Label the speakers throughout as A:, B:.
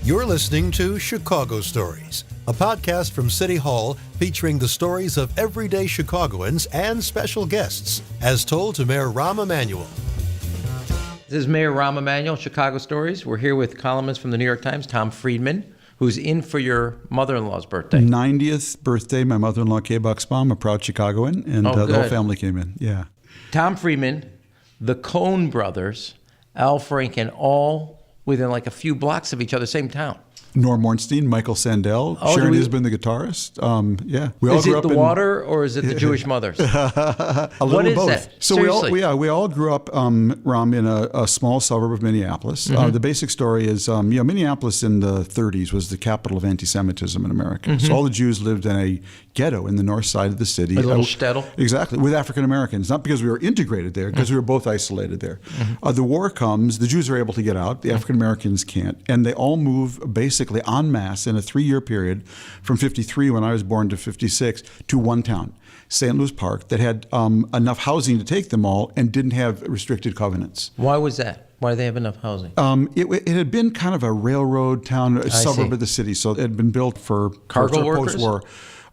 A: You're listening to Chicago Stories, a podcast from City Hall featuring the stories of everyday Chicagoans and special guests, as told to Mayor Rahm Emanuel.
B: This is Mayor Rahm Emanuel, Chicago Stories. We're here with columnist from the New York Times, Tom Friedman, who's in for your mother-in-law's birthday.
C: 90th birthday, my mother-in-law, Kay Bucksbaum, a proud Chicagoan, and the whole family came in, yeah. Tom
B: Friedman, the Coen brothers, Al Franken, all within like a few blocks of each other, same town.
C: Norm Ornstein, Michael Sandel, Sharon Isbin, the guitarist. Yeah,
B: we all grew up. Is it the water or is it the Jewish mothers?
C: A little
B: what is
C: both.
B: That?
C: So we all grew up, Ram, in a small suburb of Minneapolis. Mm-hmm. The basic story is, Minneapolis in the 30s was the capital of anti-Semitism in America. Mm-hmm. So all the Jews lived in a ghetto in the north side of the city.
B: A little shtetl?
C: Exactly, with African Americans. Not because we were integrated there, because we were both isolated there. Mm-hmm. The war comes, the Jews are able to get out, the African Americans can't, and they all move basically en masse in a 3-year period from 53, when I was born, to 56, to one town, St. Louis Park, that had enough housing to take them all and didn't have restricted covenants.
B: Why was that? Why did they have enough housing?
C: It had been kind of a railroad town, a suburb of the city, so it had been built for
B: cargo workers?
C: Post-war.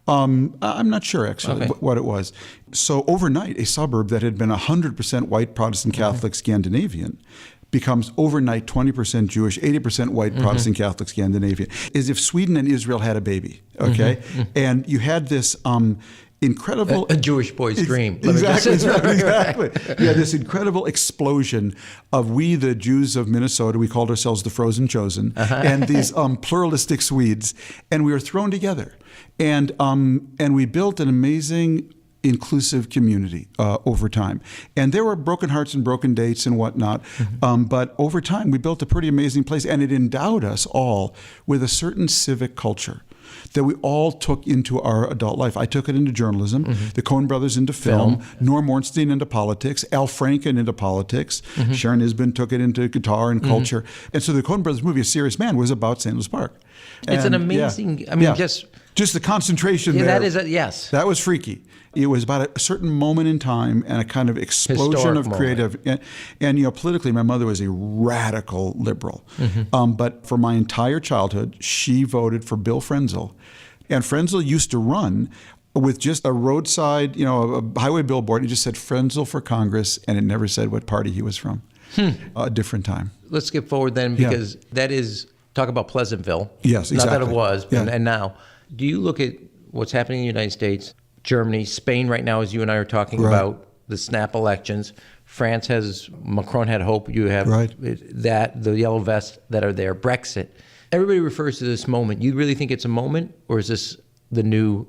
C: I'm not sure, actually, what it was. So overnight, a suburb that had been 100% white Protestant Catholic Scandinavian becomes overnight 20% Jewish, 80% white Protestant Catholic Scandinavian, as if Sweden and Israel had a baby, okay? And you had this incredible...
B: A Jewish boy's dream.
C: Exactly. Yeah, this incredible explosion of we, the Jews of Minnesota, we called ourselves the Frozen Chosen, and these pluralistic Swedes, and we were thrown together. And we built an amazing inclusive community over time. And there were broken hearts and broken dates and whatnot. But over time, we built a pretty amazing place, and it endowed us all with a certain civic culture that we all took into our adult life. I took it into journalism, the Coen brothers into film, Norm Ornstein into politics, Al Franken into politics, Sharon Isbin took it into guitar and culture. And so the Coen brothers movie, A Serious Man, was about St. Louis Park.
B: It's an amazing,
C: just the concentration there.
B: That is yes.
C: That was freaky. It was about a certain moment in time and a kind of explosion of creative. And politically, my mother was a radical liberal. But for my entire childhood, she voted for Bill Frenzel. And Frenzel used to run with just a roadside, a highway billboard. It just said Frenzel for Congress, and it never said what party he was from. A different time.
B: Let's skip forward then, because that is, talk about Pleasantville.
C: Yes, exactly.
B: Not that it was, and now. Do you look at what's happening in the United States, Germany, Spain right now, as you and I are talking about the snap elections? France has, Macron had hope. You have that, the yellow vests that are there, Brexit. Everybody refers to this moment. You really think it's a moment, or is this the new?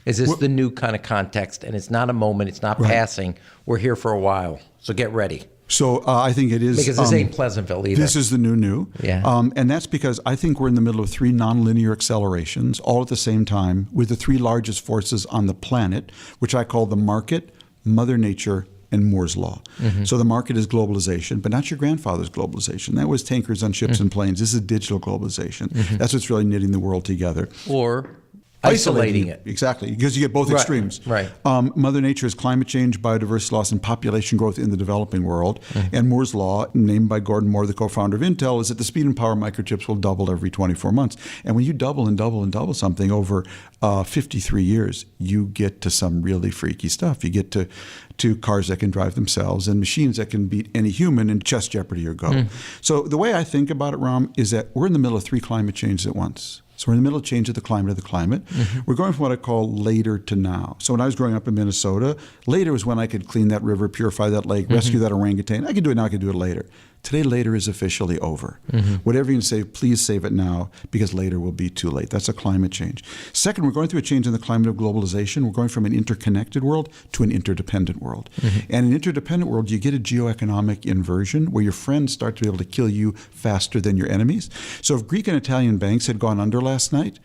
B: Is this the new kind of context? And it's not a moment, it's not passing. We're here for a while, so get ready.
C: So I think it is.
B: Because this ain't Pleasantville either.
C: This is the new.
B: Yeah.
C: And that's because I think we're in the middle of 3 nonlinear accelerations all at the same time with the 3 largest forces on the planet, which I call the market, Mother Nature, and Moore's Law. So the market is globalization, but not your grandfather's globalization. That was tankers on ships and planes. This is digital globalization. That's what's really knitting the world together.
B: Or isolating it.
C: Exactly, because you get both extremes.
B: Right.
C: Mother Nature is climate change, biodiversity loss, and population growth in the developing world. And Moore's Law, named by Gordon Moore, the co-founder of Intel, is that the speed and power of microchips will double every 24 months. And when you double and double and double something over 53 years, you get to some really freaky stuff. You get to cars that can drive themselves and machines that can beat any human in chess Jeopardy or Go. So the way I think about it, Ram, is that we're in the middle of 3 climate changes at once. So we're in the middle of change of the climate. We're going from what I call later to now. So when I was growing up in Minnesota, later was when I could clean that river, purify that lake, rescue that orangutan. I could do it now, I could do it later. Today, later is officially over. Whatever you can say, please save it now, because later will be too late. That's a climate change. Second, we're going through a change in the climate of globalization. We're going from an interconnected world to an interdependent world. And in an interdependent world, you get a geoeconomic inversion where your friends start to be able to kill you faster than your enemies. So if Greek and Italian banks had gone under last night,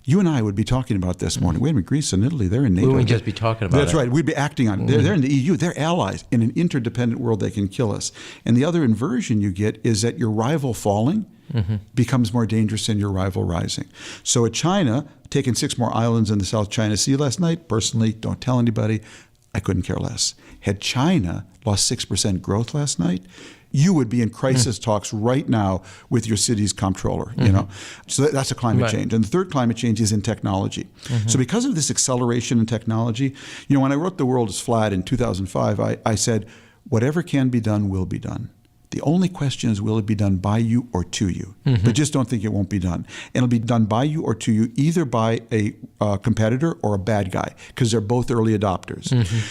C: you and I would be talking about this morning. Wait a minute, Greece and Italy, they're in NATO.
B: We wouldn't just be talking about it.
C: That's right. We'd be acting on it. They're in the EU. They're allies. In an interdependent world, they can kill us. And the other inversion you get is that your rival falling becomes more dangerous than your rival rising. So at China, taking 6 more islands in the South China Sea last night, personally, don't tell anybody, I couldn't care less. Had China lost 6% growth last night, you would be in crisis talks right now with your city's comptroller, you know. So that's a climate change. And the third climate change is in technology. So because of this acceleration in technology, you know, when I wrote The World is Flat in 2005, I said, whatever can be done will be done. The only question is, will it be done by you or to you? But just don't think it won't be done. And it'll be done by you or to you, either by a competitor or a bad guy, because they're both early adopters.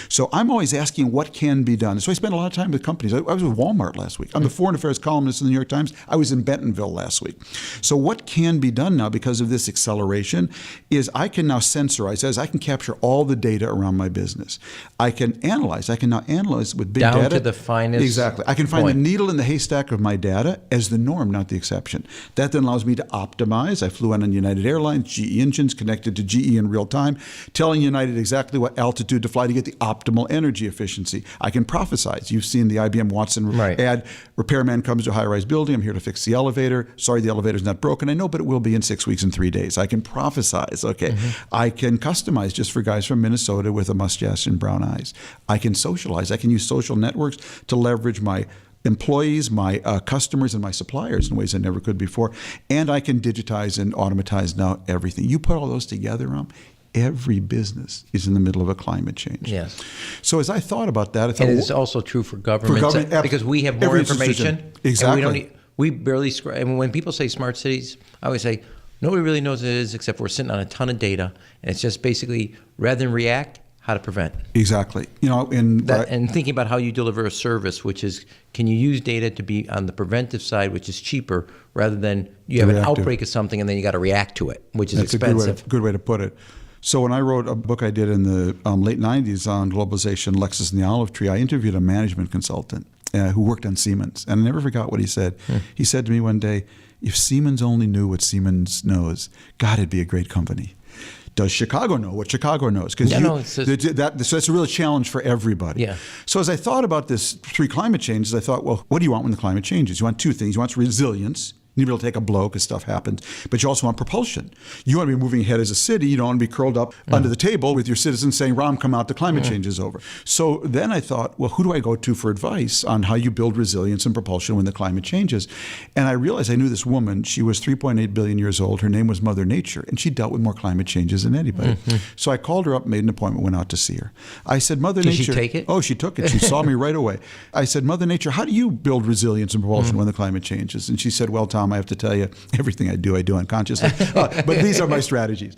C: So I'm always asking what can be done. So I spend a lot of time with companies. I was with Walmart last week. I'm the foreign affairs columnist in the New York Times. I was in Bentonville last week. So what can be done now because of this acceleration is I can now sensorize, as I can capture all the data around my business. I can analyze. I can now analyze with big data.
B: Down to the finest
C: Exactly. I can find the needle in the haystack of my data as the norm, not the exception. That then allows me to optimize. I flew in on United Airlines, GE engines connected to GE in real time, telling United exactly what altitude to fly to get the optimal energy efficiency. I can prophesize. You've seen the IBM Watson ad. Repairman comes to a high-rise building. I'm here to fix the elevator. Sorry, the elevator's not broken. I know, but it will be in 6 weeks and 3 days. I can prophesize. Okay. I can customize just for guys from Minnesota with a mustache and brown eyes. I can socialize. I can use social networks to leverage my employees, my customers, and my suppliers in ways I never could before. And I can digitize and automatize now everything. You put all those together, every business is in the middle of a climate change.
B: Yes.
C: So as I thought about that, I thought,
B: and it's also true for government because we have more information.
C: Exactly.
B: And we barely. And when people say smart cities, I always say nobody really knows what it is except we're sitting on a ton of data, and it's just basically rather than react, how to prevent.
C: Exactly. You know, and
B: thinking about how you deliver a service, which is, can you use data to be on the preventive side, which is cheaper, rather than you have an outbreak of something and then you got to react to it, which is expensive.
C: That's a good way to put it. So when I wrote a book I did in the late 90s on globalization, Lexus and the Olive Tree, I interviewed a management consultant who worked on Siemens. And I never forgot what he said. He said to me one day, if Siemens only knew what Siemens knows, God, it'd be a great company. Does Chicago know what Chicago knows? Because so that's a real challenge for everybody.
B: Yeah.
C: So as I thought about this 3 climate changes, I thought, well, what do you want when the climate changes? You want 2 things. You want resilience. You need to be able to take a blow because stuff happens. But you also want propulsion. You want to be moving ahead as a city. You don't want to be curled up under the table with your citizens saying, Ram, come out, the climate change is over. So then I thought, well, who do I go to for advice on how you build resilience and propulsion when the climate changes? And I realized I knew this woman. She was 3.8 billion years old. Her name was Mother Nature. And she dealt with more climate changes than anybody. So I called her up, made an appointment, went out to see her. I said, Mother Nature.
B: Did she take it?
C: Oh, she took it. She saw me right away. I said, Mother Nature, how do you build resilience and propulsion when the climate changes? And she said, well, Tom, I have to tell you, everything I do unconsciously. But these are my strategies.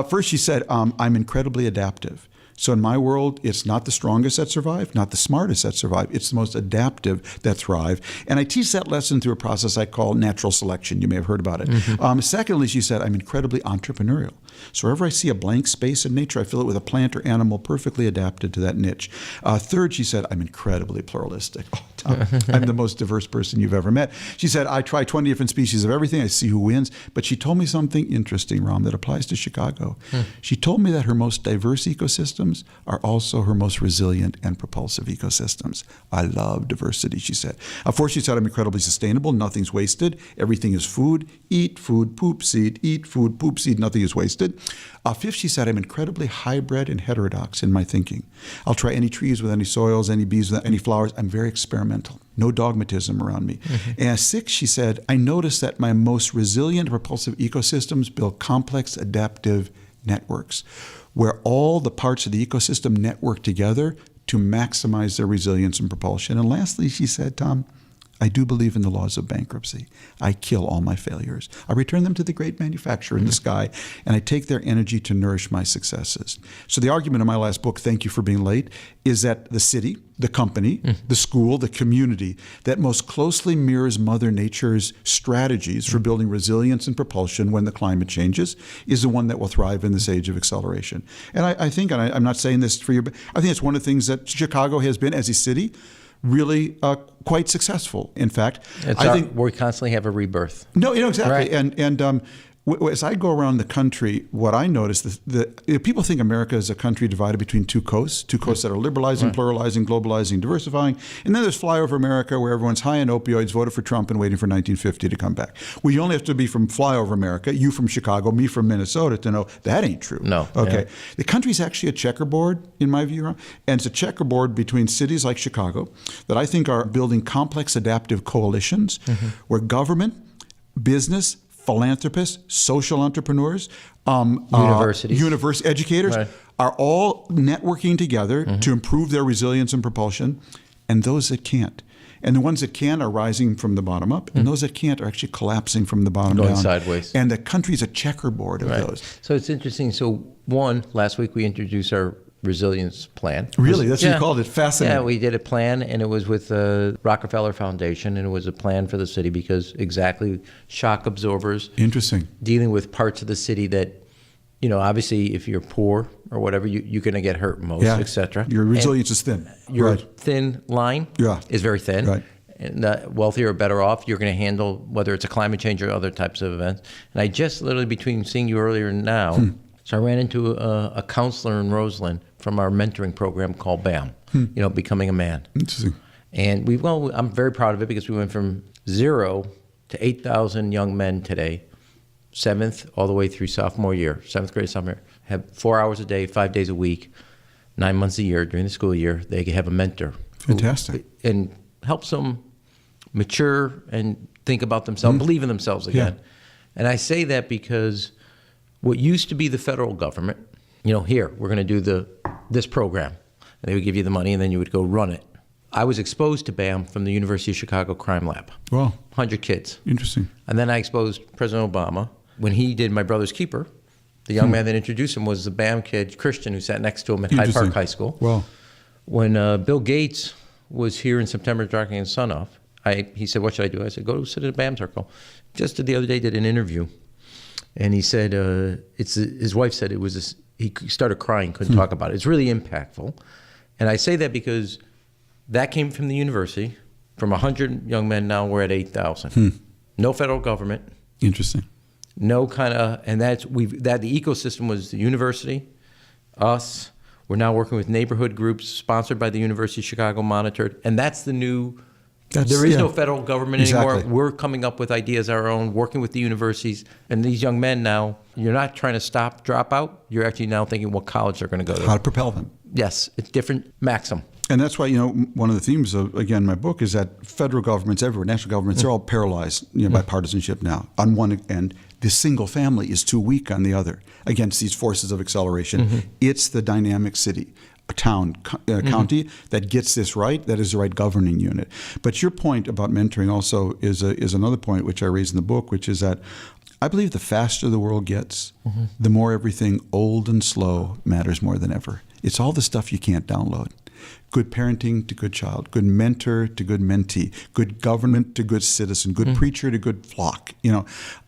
C: First, she said, I'm incredibly adaptive. So in my world, it's not the strongest that survive, not the smartest that survive. It's the most adaptive that thrive. And I teach that lesson through a process I call natural selection. You may have heard about it. Secondly, she said, I'm incredibly entrepreneurial. So wherever I see a blank space in nature, I fill it with a plant or animal perfectly adapted to that niche. Third, she said, I'm incredibly pluralistic. Oh, Tom, I'm the most diverse person you've ever met. She said, I try 20 different species of everything. I see who wins. But she told me something interesting, Ram, that applies to Chicago. She told me that her most diverse ecosystems are also her most resilient and propulsive ecosystems. I love diversity, she said. Fourth, she said, I'm incredibly sustainable. Nothing's wasted. Everything is food. Eat, food, poop, seed. Eat, food, poop, seed. Nothing is wasted. Fifth, she said, I'm incredibly hybrid and heterodox in my thinking. I'll try any trees with any soils, any bees with any flowers. I'm very experimental. No dogmatism around me. And sixth, she said, I noticed that my most resilient, propulsive ecosystems build complex, adaptive networks where all the parts of the ecosystem network together to maximize their resilience and propulsion. And lastly, she said, Tom, I do believe in the laws of bankruptcy. I kill all my failures. I return them to the great manufacturer in the sky, and I take their energy to nourish my successes. So the argument in my last book, Thank You for Being Late, is that the city, the company, the school, the community that most closely mirrors Mother Nature's strategies for building resilience and propulsion when the climate changes is the one that will thrive in this age of acceleration. And I think, and I'm not saying this for you, but I think it's one of the things that Chicago has been as a city really quite successful. In fact,
B: I think we constantly have a rebirth.
C: No, exactly.
B: Right.
C: And As I go around the country, what I notice is that people think America is a country divided between two coasts that are liberalizing, pluralizing, globalizing, diversifying. And then there's flyover America, where everyone's high on opioids, voted for Trump, and waiting for 1950 to come back. Well, you only have to be from flyover America, you from Chicago, me from Minnesota, to know that ain't true.
B: No.
C: Okay.
B: Yeah.
C: The country's actually a checkerboard, in my view, and it's a checkerboard between cities like Chicago that I think are building complex adaptive coalitions where government, business, philanthropists, social entrepreneurs, university educators are all networking together to improve their resilience and propulsion, and those that can't. And the ones that can are rising from the bottom up, and those that can't are actually collapsing from the bottom
B: going
C: down.
B: sideways.
C: And the country's a checkerboard of those.
B: So it's interesting. So last week we introduced our resilience plan.
C: Really? That's what you called it? Fascinating.
B: Yeah, we did a plan, and it was with the Rockefeller Foundation, and it was a plan for the city because exactly shock absorbers.
C: Interesting.
B: Dealing with parts of the city that, obviously if you're poor or whatever, you're going to get hurt most, et cetera.
C: Your resilience is thin.
B: Your thin line is very thin.
C: Right.
B: And wealthier or better off, you're going to handle whether it's a climate change or other types of events. And I just literally, between seeing you earlier and now, so I ran into a counselor in Roseland from our mentoring program called BAM, Becoming a Man.
C: Interesting.
B: And I'm very proud of it because we went from 0 to 8,000 young men today, 7th all the way through sophomore year, 7th grade, sophomore year, have 4 hours a day, 5 days a week, 9 months a year during the school year. They have a mentor.
C: Fantastic.
B: And helps them mature and think about themselves, believe in themselves again. Yeah. And I say that because what used to be the federal government, here, we're going to do this program. And they would give you the money, and then you would go run it. I was exposed to BAM from the University of Chicago Crime Lab.
C: Wow.
B: 100 kids.
C: Interesting.
B: And then I exposed President Obama. When he did My Brother's Keeper, the young man that introduced him was the BAM kid, Christian, who sat next to him at Hyde Park High School.
C: Wow.
B: When Bill Gates was here in September dropping his son off, he said, what should I do? I said, go sit at a BAM circle. Just the other day did an interview. And he said, his wife said he started crying, couldn't talk about it. It's really impactful. And I say that because that came from the university. From 100 young men, now we're at 8,000. No federal government.
C: Interesting.
B: No kind of, and the ecosystem was the university, us. We're now working with neighborhood groups sponsored by the University of Chicago, monitored. And that's the new, there is no federal government anymore. We're coming up with ideas our own, working with the universities. And these young men now, you're not trying to stop dropout. You're actually now thinking what college they're going to go to.
C: How to propel them.
B: Yes, it's different maxim.
C: And that's why, one of the themes of, again, my book is that federal governments everywhere, national governments, they're all paralyzed by partisanship now. On one end, the single family is too weak on the other against these forces of acceleration. It's the dynamic city, town, county that gets this right, that is the right governing unit. But your point about mentoring also is another point which I raise in the book, which is that I believe the faster the world gets, the more everything old and slow matters more than ever. It's all the stuff you can't download. Good parenting to good child, good mentor to good mentee, good government to good citizen, good preacher to good flock.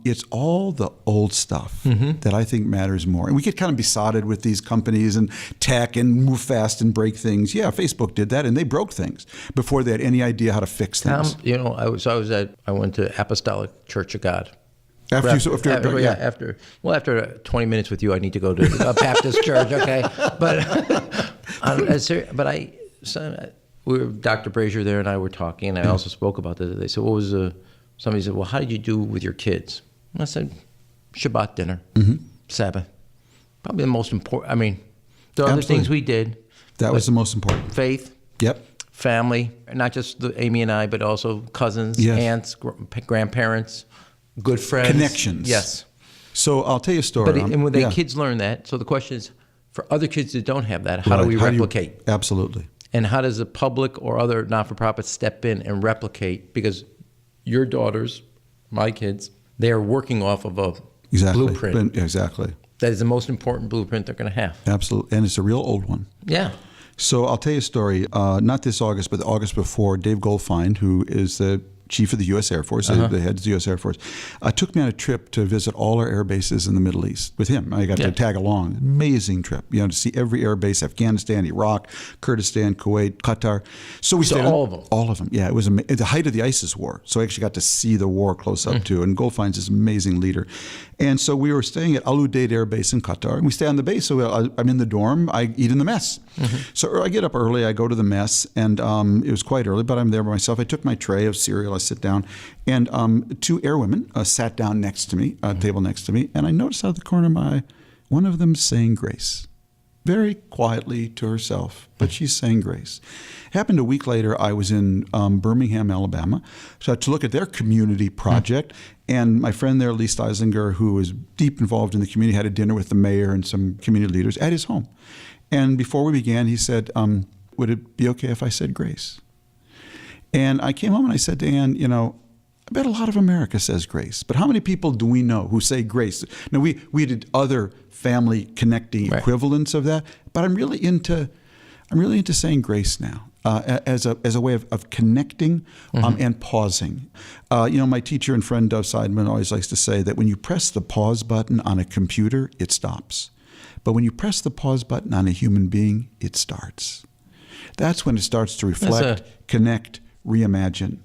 C: It's all the old stuff that I think matters more. And we get kind of besotted with these companies and tech and move fast and break things. Yeah, Facebook did that, and they broke things before they had any idea how to fix things.
B: I went to Apostolic Church of God.
C: After
B: 20 minutes with you, I need to go to a Baptist church, okay? Dr. Brazier there and I were talking, and I also spoke about this. They said, somebody said, well, how did you do with your kids? And I said, Shabbat dinner, Sabbath. Probably the most important. I mean, there are other things we did.
C: That was the most important.
B: Faith.
C: Yep.
B: Family, not just Amy and I, but also cousins, aunts, grandparents. Good friends.
C: Connections.
B: Yes.
C: So I'll tell you a story.
B: When kids learn that, so the question is, for other kids that don't have that, how do we replicate?
C: Absolutely.
B: And how does the public or other not-for-profits step in and replicate? Because your daughters, my kids, they are working off of a blueprint.
C: Exactly.
B: That is the most important blueprint they're going to have.
C: Absolutely. And it's a real old one.
B: Yeah.
C: So I'll tell you a story. Not this August, but the August before, Dave Goldfein, who is the chief of the U.S. Air Force, the head of the U.S. Air Force, took me on a trip to visit all our air bases in the Middle East with him. I got to tag along. Amazing trip, to see every air base: Afghanistan, Iraq, Kurdistan, Kuwait, Qatar. So we stayed
B: all of them.
C: All of them. Yeah, it was at the height of the ISIS war. So I actually got to see the war close up too. And Goldfein's this amazing leader. And so we were staying at Al Udeid Air Base in Qatar, and we stay on the base. So I'm in the dorm. I eat in the mess. So I get up early. I go to the mess, and it was quite early, but I'm there by myself. I took my tray of cereal. I sit down, and 2 airwomen sat down next to me, table next to me, and I noticed out of the corner of my eye, one of them saying grace. Very quietly to herself, but she's saying grace. Happened a week later, I was in Birmingham, Alabama, to look at their community project. And my friend there, Lee Steisinger, who was deep involved in the community, had a dinner with the mayor and some community leaders at his home. And before we began, he said, would it be okay if I said grace? And I came home and I said to Ann, I bet a lot of America says grace, but how many people do we know who say grace? Now, we did other family connecting equivalents of that, but I'm really into saying grace now as a way of connecting and pausing. My teacher and friend Dov Seidman always likes to say that when you press the pause button on a computer, it stops. But when you press the pause button on a human being, it starts. That's when it starts to reflect, connect, reimagine.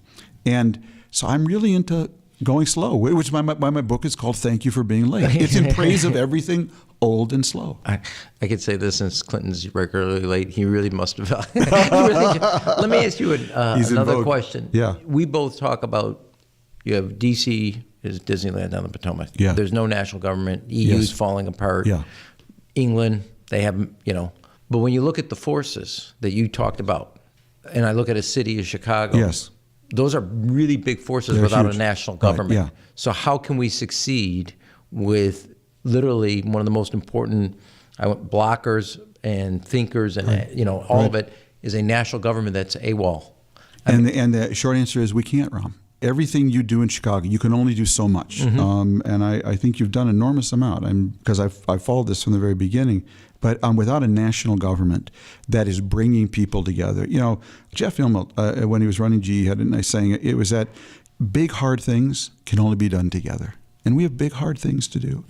C: And so I'm really into going slow, which is why my book is called Thank You for Being Late. It's in praise of everything old and slow.
B: I could say this, since Clinton's regularly late, he really must have. Let me ask you another question.
C: Yeah.
B: We both talk about, you have D.C. is Disneyland on the Potomac.
C: Yeah.
B: There's no national government. EU's falling apart.
C: Yeah.
B: England, they have, But when you look at the forces that you talked about, and I look at a city of Chicago.
C: Yes.
B: Those are really big forces without a national government. So how can we succeed with literally one of the most important blockers and thinkers and all of it is a national government that's AWOL?
C: And the short answer is we can't, Ram. Everything you do in Chicago, you can only do so much. And I think you've done an enormous amount because I've followed this from the very beginning. But without a national government that is bringing people together, Jeff Immelt, when he was running GE, had a nice saying. It was that big, hard things can only be done together. And we have big, hard things to do.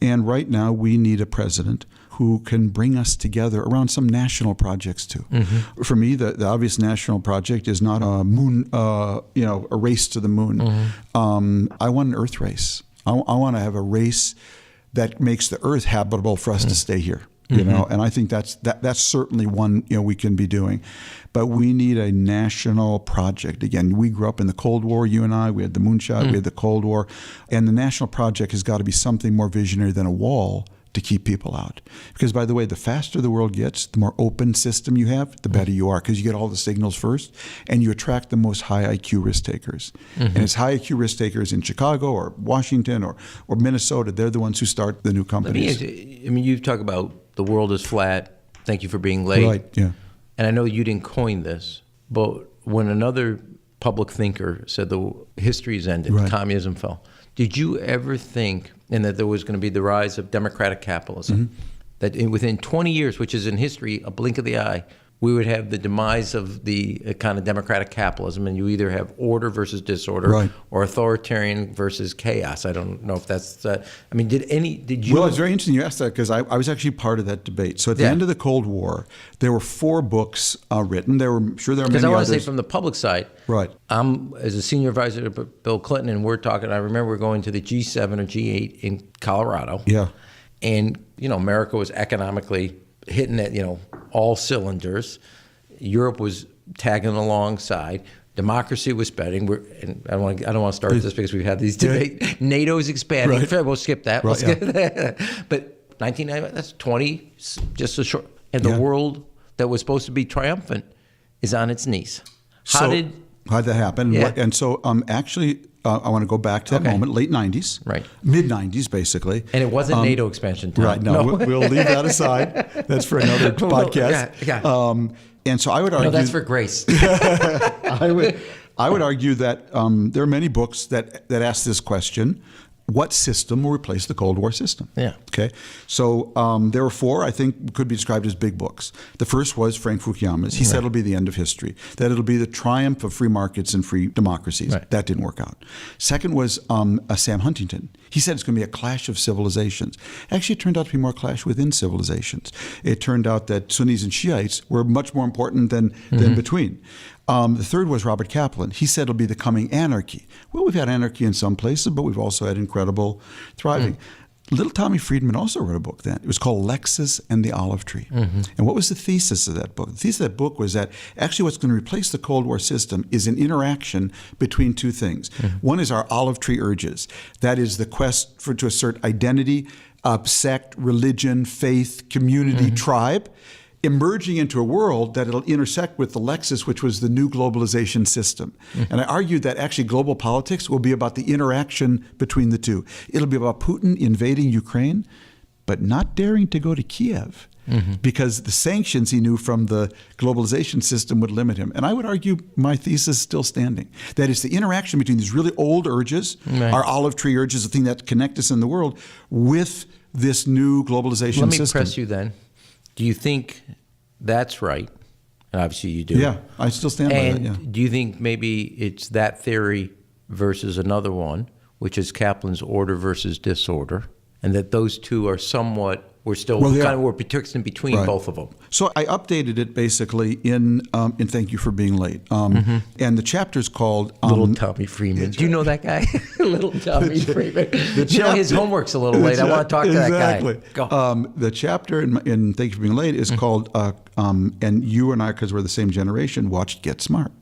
C: And right now, we need a president who can bring us together around some national projects too. For me, the obvious national project is not a moon, a race to the moon. I want an Earth race. I want to have a race that makes the Earth habitable for us to stay here. And I think that's certainly one we can be doing, but we need a national project. Again, we grew up in the Cold War. You and I, we had the moonshot, we had the Cold War, and the national project has got to be something more visionary than a wall to keep people out. Because, by the way, the faster the world gets, the more open system you have, the better you are, because you get all the signals first, and you attract the most high IQ risk takers. And it's high IQ risk takers in Chicago or Washington or Minnesota. They're the ones who start the new companies.
B: You talk about the world is flat. Thank you for being late.
C: Right, yeah.
B: And I know you didn't coin this, but when another public thinker said the history has ended, communism fell, did you ever think, and that there was going to be the rise of democratic capitalism, that within 20 years, which is in history a blink of the eye, we would have the demise of the kind of democratic capitalism, and you either have order versus disorder, or authoritarian versus chaos? I don't know if that's. Did you?
C: Well, it's very interesting you asked that, because I was actually part of that debate. So at the end of the Cold War, there were 4 books written. There were many others.
B: Because I want to say from the public side,
C: right?
B: I'm as a senior advisor to Bill Clinton, and we're talking. I remember going to the G7 or G8 in Colorado.
C: Yeah,
B: and America was economically hitting at all cylinders. Europe was tagging alongside. Democracy was spreading. I don't want to start this because we've had these debates. NATO's expanding. Fair, we'll skip that. We'll skip that. But 1990, that's 20, just a short. And the world that was supposed to be triumphant is on its knees. How'd
C: that happen?
B: Yeah.
C: And so actually, I want to go back to that moment, late 90s, mid 90s, basically.
B: And it wasn't NATO expansion time.
C: Right. No. We'll leave that aside. That's for another podcast.
B: Yeah.
C: And so I would argue.
B: No, that's for Grace.
C: I would argue that there are many books that ask this question: what system will replace the Cold War system?
B: Yeah.
C: Okay. So there were four, I think, could be described as big books. The first was Frank Fukuyama's. He said it'll be the end of history, that it'll be the triumph of free markets and free democracies.
B: Right.
C: That didn't work out. Second was Sam Huntington. He said it's going to be a clash of civilizations. Actually, it turned out to be more clash within civilizations. It turned out that Sunnis and Shiites were much more important than between. The third was Robert Kaplan. He said it'll be the coming anarchy. Well, we've had anarchy in some places, but we've also had incredible thriving. Little Tommy Friedman also wrote a book then. It was called Lexus and the Olive Tree. And what was the thesis of that book? The thesis of that book was that actually what's going to replace the Cold War system is an interaction between two things. One is our olive tree urges. That is the quest to assert identity, sect, religion, faith, community, tribe, emerging into a world that it'll intersect with the Lexus, which was the new globalization system. And I argued that actually global politics will be about the interaction between the two. It'll be about Putin invading Ukraine, but not daring to go to Kiev because the sanctions he knew from the globalization system would limit him. And I would argue my thesis is still standing. That is the interaction between these really old urges, our olive tree urges, the thing that connect us in the world, with this new globalization system.
B: Let me press you then. Do you think that's right? And obviously you do.
C: Yeah, I still stand by that, yeah.
B: Do you think maybe it's that theory versus another one, which is Kaplan's order versus disorder, and that those two are somewhat, we're betwixt and between both of them?
C: So I updated it basically in Thank You for Being Late. And the chapter's called...
B: Little Tommy Friedman. Do you know that guy? Little Tommy Friedman. His homework's a little late. I want to talk to that guy. Go.
C: The chapter in Thank You for Being Late is called, and you and I, because we're the same generation, watched Get Smart.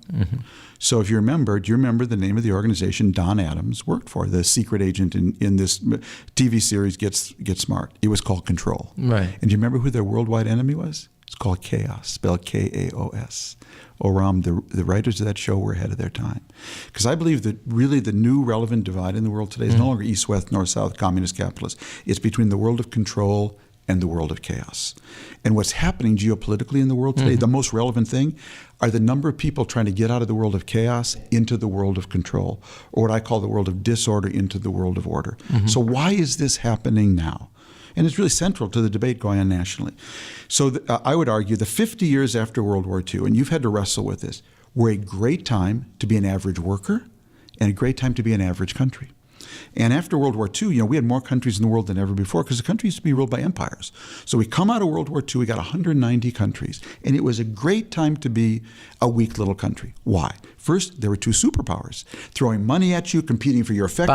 C: So if you remember, do you remember the name of the organization Don Adams worked for, the secret agent in this TV series Get Smart? It was called Control.
B: Right.
C: And do you remember who their worldwide enemy was? It's called Chaos, spelled K-A-O-S. Oram, the writers of that show were ahead of their time. Because I believe that really the new relevant divide in the world today is no longer east, west, north, south, communist, capitalist. It's between the world of control and the world of chaos. And what's happening geopolitically in the world today, the most relevant thing, are the number of people trying to get out of the world of chaos into the world of control, or what I call the world of disorder into the world of order. So why is this happening now? And it's really central to the debate going on nationally. So I would argue the 50 years after World War II, and you've had to wrestle with this, were a great time to be an average worker and a great time to be an average country. And after World War II, we had more countries in the world than ever before because the countries used to be ruled by empires. So we come out of World War II, we got 190 countries. And it was a great time to be a weak little country. Why? First, there were two superpowers throwing money at you, competing for your affection.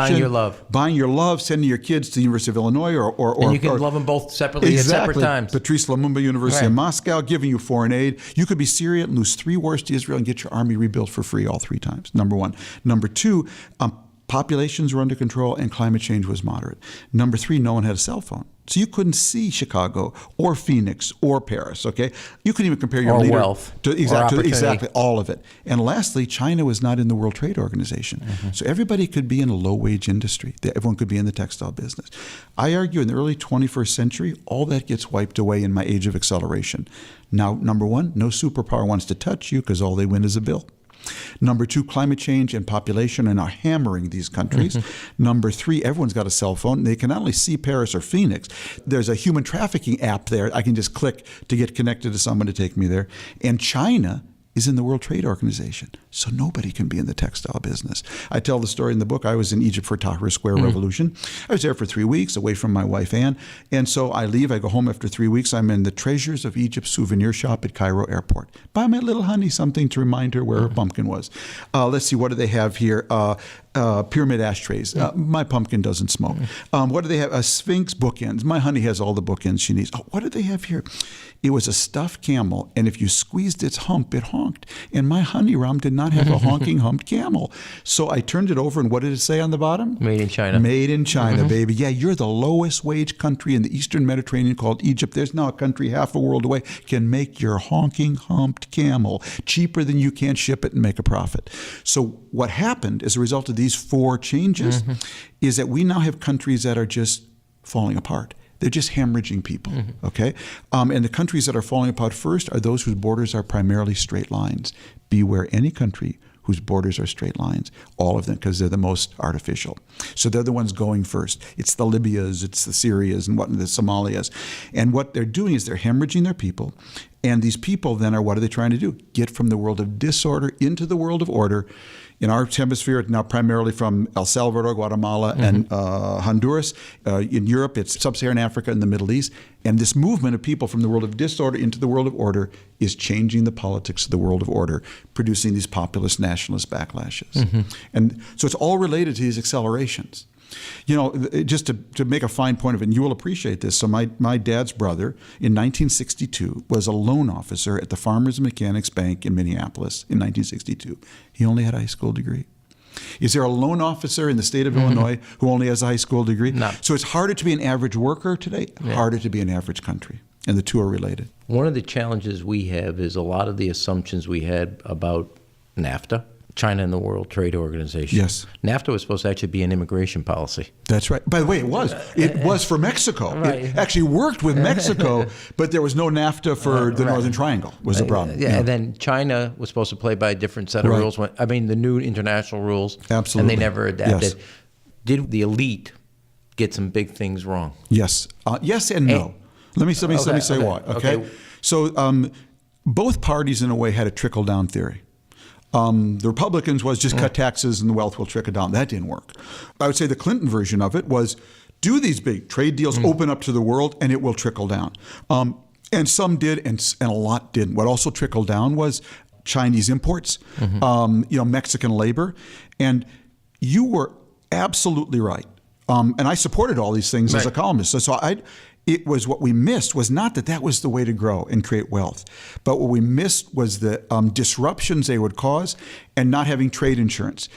C: Buying your love, sending your kids to the University of Illinois
B: and you can love them both separately at separate times.
C: Patrice Lumumba University in Moscow, giving you foreign aid. You could be Syria and lose 3 wars to Israel and get your army rebuilt for free all 3 times, number one. Number two, populations were under control and climate change was moderate. Number 3, no one had a cell phone. So you couldn't see Chicago or Phoenix or Paris, okay? You couldn't even compare your leader
B: wealth
C: to exactly all of it. And lastly, China was not in the World Trade Organization. So everybody could be in a low-wage industry. Everyone could be in the textile business. I argue in the early 21st century, all that gets wiped away in my age of acceleration. Now, number 1, no superpower wants to touch you because all they win is a bill. Number 2, climate change and population are now hammering these countries. Number 3, everyone's got a cell phone. They can not only see Paris or Phoenix, there's a human trafficking app there. I can just click to get connected to someone to take me there. And China is in the World Trade Organization. So nobody can be in the textile business. I tell the story in the book. I was in Egypt for Tahrir Square Revolution. I was there for 3 weeks, away from my wife, Anne. And so I leave. I go home after 3 weeks. I'm in the Treasures of Egypt souvenir shop at Cairo Airport. Buy my little honey something to remind her where her pumpkin was. Let's see, what do they have here? Pyramid ashtrays. My pumpkin doesn't smoke. What do they have? Sphinx bookends. My honey has all the bookends she needs. What do they have here? It was a stuffed camel, and if you squeezed its hump, it honked. And my honey rum did not have a honking humped camel. So I turned it over, and what did it say on the bottom?
B: Made in China.
C: Made in China, baby. Yeah, you're the lowest wage country in the Eastern Mediterranean called Egypt. There's now a country half a world away can make your honking humped camel cheaper than you can ship it and make a profit. So what happened as a result of these 4 changes is that we now have countries that are just falling apart. They're just hemorrhaging people, okay? And the countries that are falling apart first are those whose borders are primarily straight lines. Beware any country whose borders are straight lines. All of them, because they're the most artificial. So they're the ones going first. It's the Libyas, it's the Syrias, and the Somalias. And what they're doing is they're hemorrhaging their people. And these people then what are they trying to do? Get from the world of disorder into the world of order. In our hemisphere, now primarily from El Salvador, Guatemala, and Honduras. In Europe, it's sub-Saharan Africa and the Middle East. And this movement of people from the world of disorder into the world of order is changing the politics of the world of order, producing these populist nationalist backlashes. And so it's all related to these accelerations. You know, just to make a fine point of it, and you will appreciate this. So my dad's brother in 1962 was a loan officer at the Farmers and Mechanics Bank in Minneapolis in 1962. He only had a high school degree. Is there a loan officer in the state of Illinois who only has a high school degree?
B: No.
C: So it's harder to be an average worker today, harder to be an average country. And the two are related.
B: One of the challenges we have is a lot of the assumptions we had about NAFTA, China and the World Trade Organization.
C: Yes.
B: NAFTA was supposed to actually be an immigration policy.
C: That's right. By the way, it was. It was for Mexico.
B: Right.
C: It actually worked with Mexico, but there was no NAFTA for the Northern Triangle was the problem.
B: Yeah, and then China was supposed to play by a different set of rules. I mean, the new international rules.
C: Absolutely.
B: And they never adapted.
C: Yes.
B: Did the elite get some big things wrong?
C: Yes. Yes and no. Let me say why. Okay. So both parties, in a way, had a trickle-down theory. The Republicans was just cut taxes and the wealth will trickle down. That didn't work. I would say the Clinton version of it was do these big trade deals, open up to the world, and it will trickle down. And some did, and a lot didn't. What also trickled down was Chinese imports, Mexican labor. And you were absolutely right. And I supported all these things as a columnist. So it was what we missed was not that was the way to grow and create wealth, but what we missed was the disruptions they would cause and not having trade insurance,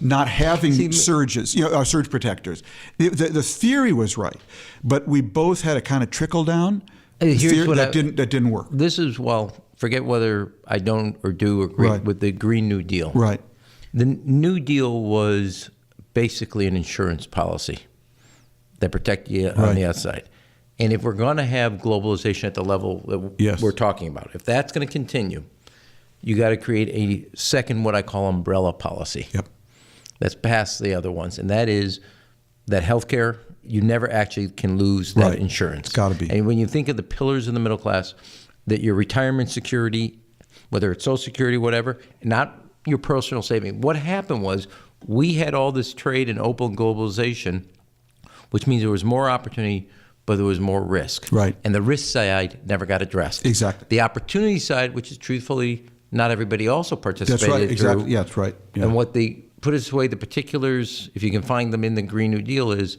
C: not having surges, surge protectors. The theory was right, but we both had a kind of trickle down theory that didn't work.
B: This is, forget whether I don't or do agree with the Green New Deal.
C: Right.
B: The New Deal was basically an insurance policy that protect you on the outside. And if we're going to have globalization at the level that we're talking about, if that's going to continue, you got to create a second, what I call umbrella policy.
C: Yep.
B: That's past the other ones. And that is that healthcare, you never actually can lose that insurance.
C: It's got to be.
B: And when you think of the pillars in the middle class, that your retirement security, whether it's Social Security, whatever, not your personal saving. What happened was we had all this trade and open globalization, which means there was more opportunity, but there was more risk.
C: Right.
B: And the risk side never got addressed.
C: Exactly.
B: The opportunity side, which is truthfully not everybody also participated.
C: That's right.
B: Through.
C: Exactly. Yeah, that's right. Yeah.
B: And what they put it this way, the particulars, if you can find them in the Green New Deal, is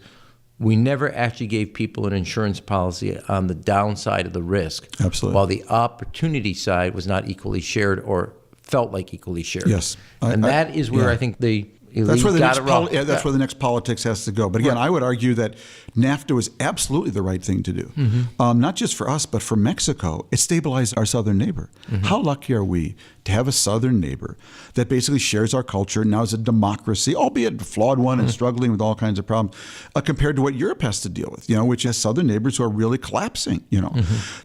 B: we never actually gave people an insurance policy on the downside of the risk.
C: Absolutely.
B: While the opportunity side was not equally shared or felt like equally shared.
C: Yes.
B: That is where I think the
C: That's where the
B: got
C: next
B: it wrong.
C: that's where the next politics has to go. But again, I would argue that NAFTA was absolutely the right thing to do, not just for us, but for Mexico. It stabilized our southern neighbor. How lucky are we to have a southern neighbor that basically shares our culture, now is a democracy, albeit a flawed one and struggling with all kinds of problems, compared to what Europe has to deal with, which has southern neighbors who are really collapsing.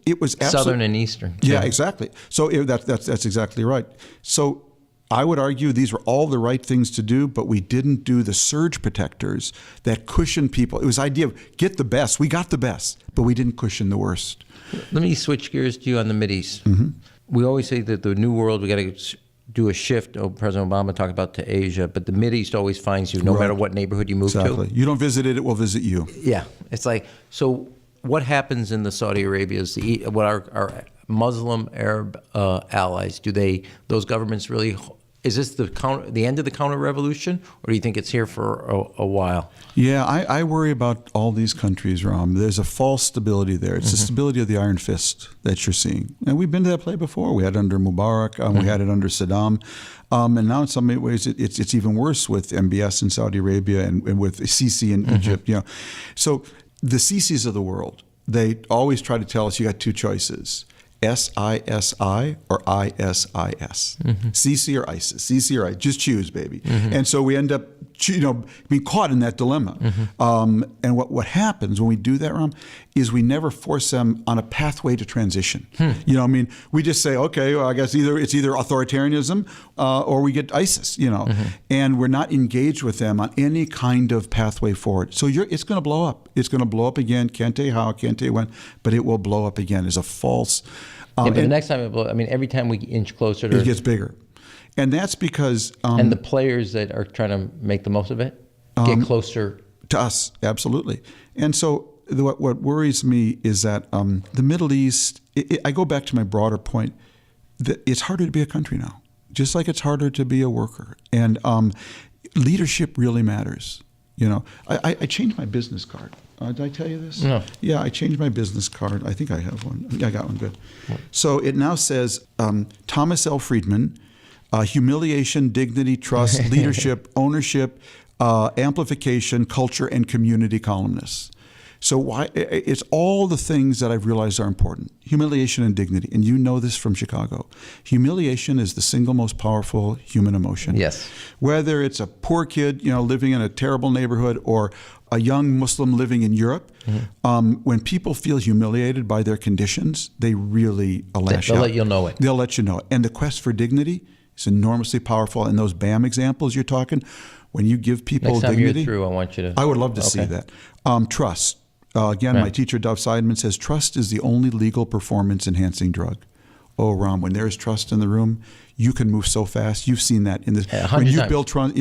C: It was
B: Southern and Eastern.
C: Yeah, exactly. So that's exactly right. So I would argue these were all the right things to do, but we didn't do the surge protectors that cushion people. It was the idea of get the best. We got the best, but we didn't cushion the worst.
B: Let me switch gears to you on the Mideast. We always say that the new world, we got to do a shift. President Obama talked about to Asia, but the Mideast always finds you no matter what neighborhood you move to.
C: You don't visit it, it will visit you.
B: Yeah. It's like, so what happens in the Saudi Arabias, what our Muslim Arab allies, those governments really... Is this the end of the counter-revolution, or do you think it's here for a while?
C: Yeah, I worry about all these countries, Ram. There's a false stability there. It's the stability of the iron fist that you're seeing. And we've been to that play before. We had it under Mubarak. We had it under Saddam. And now in some ways it's even worse with MBS in Saudi Arabia and with Sisi in Egypt. So the Sisis of the world, they always try to tell us you got two choices. SISI or ISIS. Sisi or ISIS. Sisi or ISIS. Just choose, baby. And so we end up being caught in that dilemma. And what happens when we do that, Ram, is we never force them on a pathway to transition. We just say, okay, well, I guess it's either authoritarianism or we get ISIS, and we're not engaged with them on any kind of pathway forward. So it's going to blow up. It's going to blow up again. Can't tell you how, can't tell you when, but it will blow up again as a false.
B: But the next time it blows, every time we inch closer to
C: it gets bigger. And that's because...
B: and the players that are trying to make the most of it get closer...
C: To us, absolutely. And so what worries me is that the Middle East... I go back to my broader point, that it's harder to be a country now, just like it's harder to be a worker. And leadership really matters. I changed my business card. Did I tell you this?
B: No.
C: Yeah, I changed my business card. I think I have one. Yeah, I got one, good. So it now says Thomas L. Friedman... humiliation, dignity, trust, leadership, ownership, amplification, culture, and community columnists. So it's all the things that I've realized are important. Humiliation and dignity. And you know this from Chicago. Humiliation is the single most powerful human emotion.
B: Yes.
C: Whether it's a poor kid, living in a terrible neighborhood or a young Muslim living in Europe, when people feel humiliated by their conditions, they really lash out.
B: They'll let you know it.
C: They'll let you know it. And the quest for dignity, it's enormously powerful. And those BAM examples you're talking, when you give people
B: Next time
C: dignity,
B: you're through, I want you to.
C: I would love to see that. Trust. My teacher, Dov Seidman, says trust is the only legal performance-enhancing drug. Oh, Ram, when there is trust in the room, you can move so fast. You've seen that in this. When you build trust,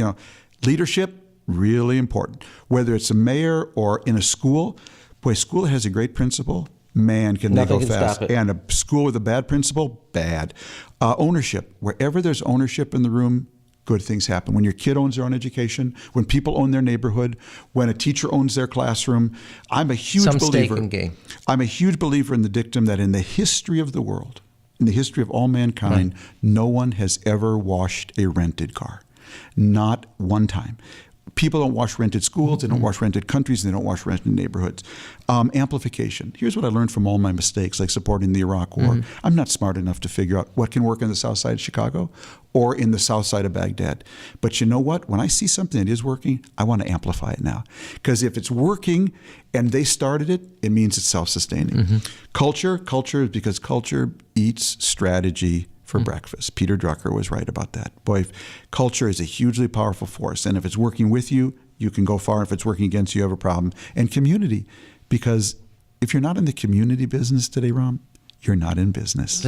C: leadership, really important. Whether it's a mayor or in a school, school that has a great principal, man, can they go fast. And a school with a bad principal, bad. Ownership. Wherever there's ownership in the room, good things happen. When your kid owns their own education, when people own their neighborhood, when a teacher owns their classroom, I'm a huge believer. I'm a huge believer in the dictum that in the history of the world, in the history of all mankind, no one has ever washed a rented car. Not one time. People don't wash rented schools, they don't wash rented countries, they don't wash rented neighborhoods. Amplification. Here's what I learned from all my mistakes, like supporting the Iraq War. I'm not smart enough to figure out what can work in the south side of Chicago or in the south side of Baghdad. But you know what? When I see something that is working, I want to amplify it now. Because if it's working and they started it, it means it's self-sustaining. Culture is because culture eats strategy for breakfast. Peter Drucker was right about that. Boy, culture is a hugely powerful force. And if it's working with you, you can go far. If it's working against you, you have a problem. And community, because if you're not in the community business today, Ram, you're not in business.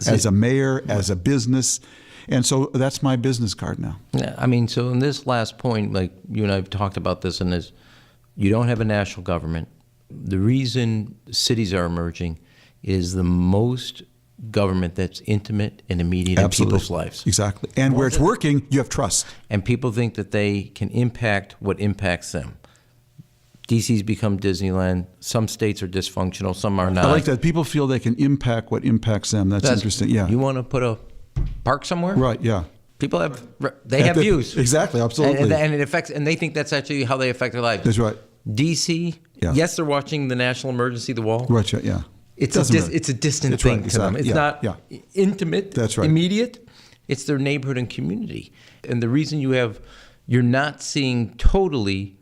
C: As a mayor, as a business. And so that's my business card now.
B: Yeah, so in this last point, like you and I have talked about this, and you don't have a national government. The reason cities are emerging is the most government that's intimate and immediate in people's lives.
C: Exactly. And where it's working, you have trust.
B: And people think that they can impact what impacts them. DC's become Disneyland. Some states are dysfunctional, some are not.
C: I like that. People feel they can impact what impacts them. That's interesting. Yeah.
B: You want to put a park somewhere?
C: Right, yeah.
B: People have views.
C: Exactly, absolutely.
B: And it affects, and they think that's actually how they affect their lives.
C: That's right.
B: DC, yes, they're watching the national emergency, the wall.
C: Right, yeah.
B: It's a distant thing to them. It's not intimate, immediate. It's their neighborhood and community. And the reason you're not seeing totally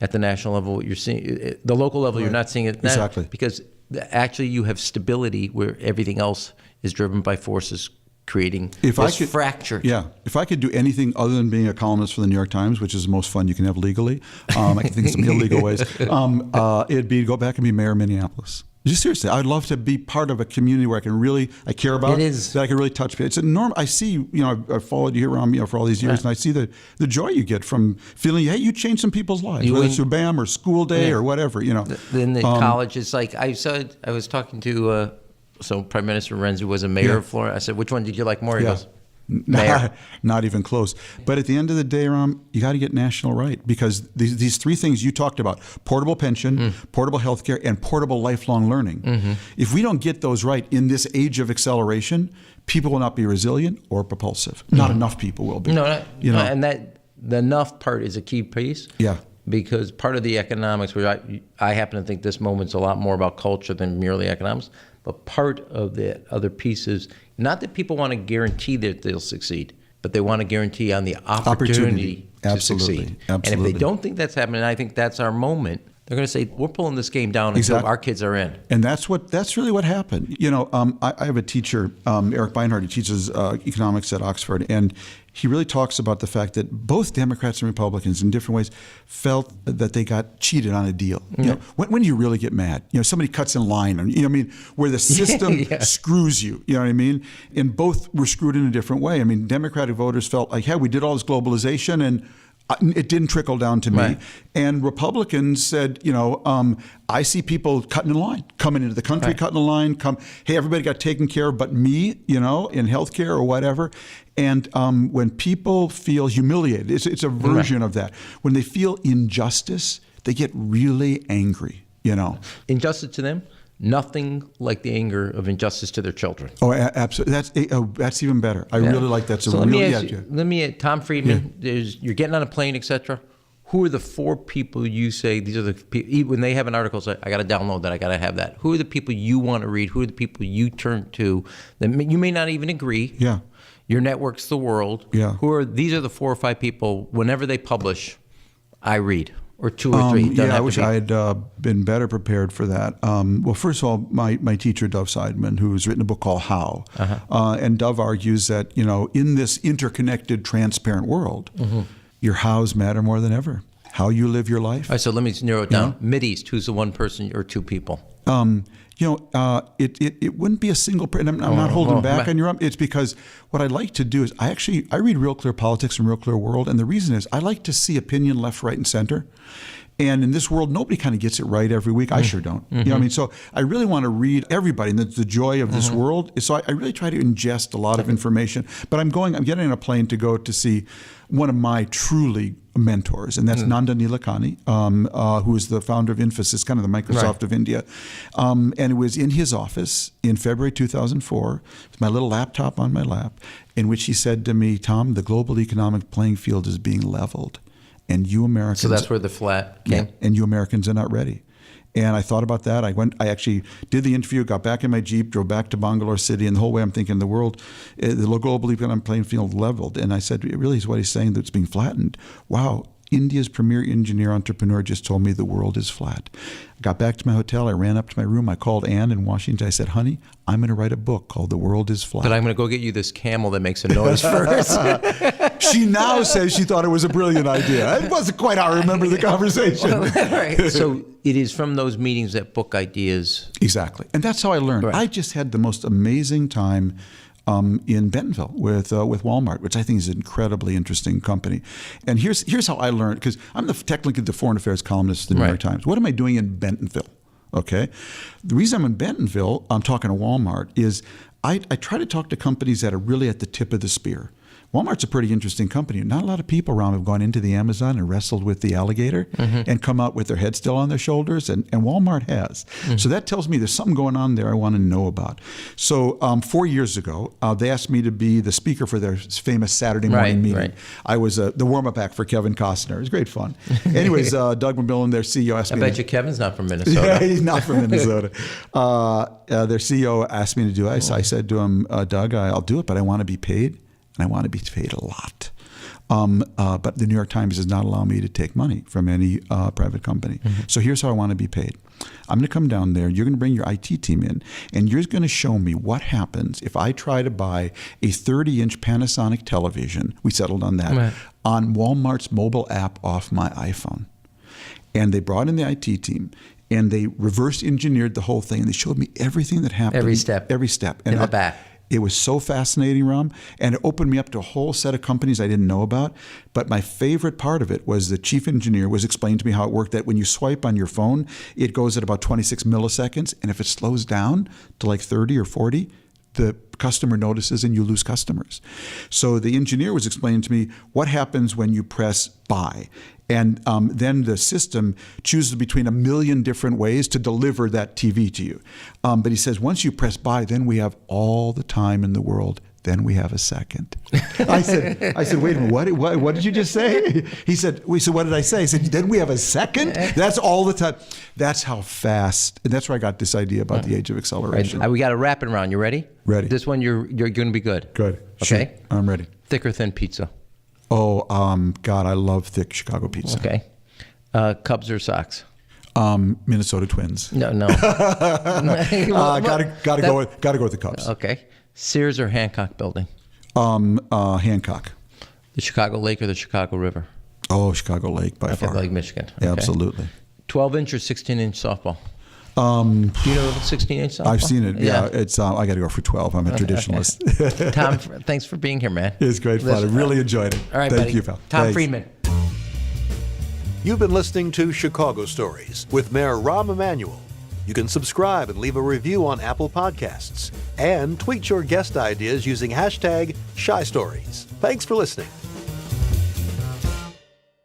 B: at the national level what you're seeing, the local level, you're not seeing it now.
C: Exactly.
B: Because actually you have stability where everything else is driven by forces creating fracture.
C: Yeah. If I could do anything other than being a columnist for the New York Times, which is the most fun you can have legally, I can think of some illegal ways, it'd be to go back and be mayor of Minneapolis. Just seriously, I'd love to be part of a community where I care about, that I can really touch. It's enormous. I see, I've followed you here around, for all these years, and I see the joy you get from feeling, hey, you changed some people's lives, whether it's through BAM or school day or whatever,
B: Then the college is like, I was talking to, Prime Minister Renzi was a mayor of Florida. I said, which one did you like more? He goes, mayor.
C: Not even close. But at the end of the day, Ram, you got to get national right, because these three things you talked about, portable pension, portable healthcare, and portable lifelong learning. If we don't get those right in this age of acceleration, people will not be resilient or propulsive. Not enough people will be.
B: And that the enough part is a key piece.
C: Yeah.
B: Because part of the economics, which I happen to think this moment's a lot more about culture than merely economics, but part of the other piece is not that people want to guarantee that they'll succeed, but they want to guarantee on the opportunity to
C: Absolutely.
B: succeed.
C: Absolutely.
B: And if they don't think that's happening, I think that's our moment. They're going to say, we're pulling this game down until our kids are in.
C: And that's really what happened. I have a teacher, Eric Beinhardt, he teaches economics at Oxford, and he really talks about the fact that both Democrats and Republicans in different ways felt that they got cheated on a deal. When do you really get mad? Somebody cuts in line, where the system screws you, you know what I mean? And both were screwed in a different way. I mean, Democratic voters felt like, we did all this globalization and it didn't trickle down to me.
B: Right.
C: And Republicans said, I see people cutting in line, coming into the country, cutting in line, hey, everybody got taken care of but me, in healthcare or whatever. And when people feel humiliated, it's a version of that. When they feel injustice, they get really angry,
B: Injustice to them? Nothing like the anger of injustice to their children.
C: Oh, absolutely. That's even better. I really like that.
B: So let me ask Tom Friedman, you're getting on a plane, etc. Who are the 4 people you say, these are the people, when they have an article, say, I got to download that, I got to have that. Who are the people you want to read? Who are the people you turn to that you may not even agree?
C: Yeah.
B: Your network's the world.
C: Yeah.
B: These are the 4 or 5 people, whenever they publish, I read. Or 2 or 3.
C: I wish I had been better prepared for that. Well, first of all, my teacher, Dov Seidman, who's written a book called How. And Dov argues that, in this interconnected, transparent world, your hows matter more than ever. How you live your life.
B: All right, so let me narrow it down. Mideast, who's the 1 person or 2 people?
C: It wouldn't be a single person. I'm not holding back on your arm. It's because what I like to do is I read Real Clear Politics and Real Clear World, and the reason is I like to see opinion left, right, and center. And in this world, nobody kind of gets it right every week. I sure don't. You know what I mean? So I really want to read everybody, and the joy of this world. So I really try to ingest a lot of information. But I'm getting on a plane to go to see one of my truly mentors, and that's Nandan Nilekani, who is the founder of Infosys, kind of the Microsoft of India. And it was in his office in February 2004, with my little laptop on my lap, in which he said to me, Tom, the global economic playing field is being leveled. And you Americans...
B: So that's where the flat came?
C: Yeah, and you Americans are not ready. And I thought about that. I actually did the interview, got back in my Jeep, drove back to Bangalore City, and the whole way I'm thinking the global economic playing field leveled. And I said, it really is what he's saying, that it's being flattened. Wow, India's premier engineer entrepreneur just told me the world is flat. I got back to my hotel. I ran up to my room. I called Ann in Washington. I said, honey, I'm going to write a book called The World is Flat.
B: But I'm going to go get you this camel that makes a noise first.
C: She now says she thought it was a brilliant idea. It wasn't quite how I remember the conversation.
B: Right. So it is from those meetings that book ideas.
C: Exactly. And that's how I learned. Right. I just had the most amazing time in Bentonville with Walmart, which I think is an incredibly interesting company. And here's how I learned, because I'm technically the foreign affairs columnist of the New York Times. What am I doing in Bentonville? Okay. The reason I'm in Bentonville, I'm talking to Walmart, is I try to talk to companies that are really at the tip of the spear. Walmart's a pretty interesting company. Not a lot of people around have gone into the Amazon and wrestled with the alligator and come out with their head still on their shoulders, and Walmart has. So that tells me there's something going on there I want to know about. So 4 years ago, they asked me to be the speaker for their famous Saturday morning meeting. Right. I was the warm-up act for Kevin Costner. It was great fun. Anyways, Doug McMillan, their CEO, asked me.
B: I bet you Kevin's not from Minnesota.
C: Yeah, he's not from Minnesota. Their CEO asked me to do it. I said to him, Doug, I'll do it, but I want to be paid. And I want to be paid a lot. But the New York Times does not allow me to take money from any private company. So here's how I want to be paid. I'm going to come down there. You're going to bring your IT team in, and you're going to show me what happens if I try to buy a 30-inch Panasonic television. We settled on that. On Walmart's mobile app off my iPhone. And they brought in the IT team, and they reverse engineered the whole thing, and they showed me everything that happened.
B: Every step.
C: And
B: in the back.
C: It was so fascinating, Ram, and it opened me up to a whole set of companies I didn't know about. But my favorite part of it was the chief engineer was explaining to me how it worked, that when you swipe on your phone, it goes at about 26 milliseconds, and if it slows down to like 30 or 40, the customer notices and you lose customers. So the engineer was explaining to me what happens when you press buy. And then the system chooses between 1 million different ways to deliver that TV to you. But he says, once you press buy, then we have all the time in the world. Then we have a second. I said, wait a minute, what did you just say? He said, what did I say? He said, then we have a second? That's all the time. That's how fast. And that's where I got this idea about the age of acceleration.
B: We got a rapid round. You ready?
C: Ready.
B: This one, you're going to be good.
C: Good.
B: Okay.
C: Shoot. I'm ready.
B: Thick or thin pizza?
C: Oh, God, I love thick Chicago pizza.
B: Okay. Cubs or Sox?
C: Minnesota Twins.
B: No.
C: Gotta go with the Cubs.
B: Okay. Sears or Hancock Building?
C: Hancock.
B: The Chicago Lake or the Chicago River?
C: Oh, Chicago Lake by far.
B: Lake Michigan. Okay.
C: Absolutely.
B: 12-inch or 16-inch softball? Do you know 16-inch softball?
C: I've seen it. Yeah. It's I got to go for 12. I'm a traditionalist.
B: Okay. Tom, thanks for being here, man.
C: It's great fun. I really enjoyed it.
B: All right,
C: Thank
B: buddy.
C: you, pal.
B: Tom
C: Thanks.
B: Friedman.
A: You've been listening to Chicago Stories with Mayor Rahm Emanuel. You can subscribe and leave a review on Apple Podcasts and tweet your guest ideas using #ShyStories. Thanks for listening.